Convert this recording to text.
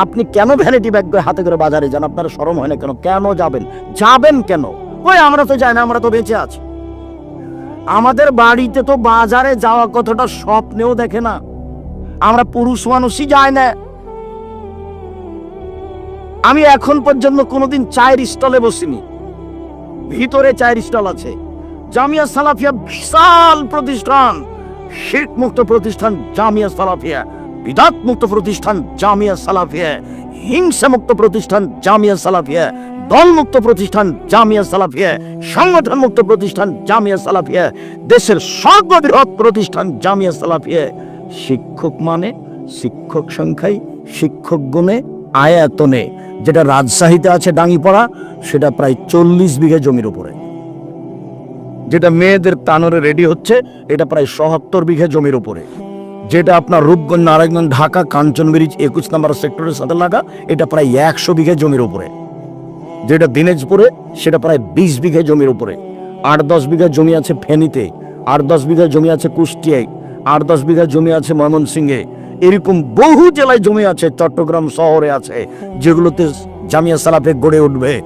আপনি কেন vanity bag হাতে করে বাজারে যান? আপনার শরম হয় না কেন? কেন যাবেন? যাবেন কেন? ওই আমরা তো যাই না, আমরা তো বেঁচে আছি। আমাদের বাড়িতে তো বাজারে যাওয়া কতটা স্বপ্নেও দেখে না। আমরা পুরুষ মানুষই যায় না। আমি এখন পর্যন্ত কোনোদিন চায়ের স্টলে বসিনি। ভিতরে চায়ের স্টল আছে। জামিয়া সালাফিয়া বিশাল প্রতিষ্ঠান, শিরক মুক্ত প্রতিষ্ঠান জামিয়া সালাফিয়া, বিদআত মুক্ত প্রতিষ্ঠান জামিয়া সালাফিয়া, হিংসা মুক্ত প্রতিষ্ঠান জামিয়া সালাফিয়া, দল মুক্ত প্রতিষ্ঠান জামিয়া সালাফিয়া, সংগঠন মুক্ত প্রতিষ্ঠান জামিয়া সালাফিয়া, দেশের সর্ববৃহৎ প্রতিষ্ঠান জামিয়া সালাফিয়া। শিক্ষক মানে শিক্ষক সংখ্যায়, শিক্ষক গুণে, আয়াতনে যেটা রাজশাহীতে আছে ডাঙ্গিপাড়া, সেটা প্রায় 40 বিঘা জমির উপরে। যেটা মেয়েদের তানরে রেডি হচ্ছে, এটা প্রায় ৭৭ বিঘা জমির উপরে। যেটা আপনার রূপগঞ্জ, নারায়ণগঞ্জ, ঢাকা, কাঞ্চন ব্রিজ 21 নম্বর সেক্টরের সাথে লাগা, এটা প্রায় 100 বিঘা জমির উপরে। যেটা দিনাজপুরে, সেটা প্রায় 20 বিঘা জমির উপরে। 8-10 বিঘা জমি আছে ফেনীতে, 8-10 বিঘা জমি আছে কুষ্টিয়ায়, 8-10 বিঘা জমি আছে ময়মনসিংহে। এরকম বহু জেলায় জমি আছে, চট্টগ্রাম শহরে আছে, যেগুলোতে জামিয়া সালাফে গড়ে উঠবে।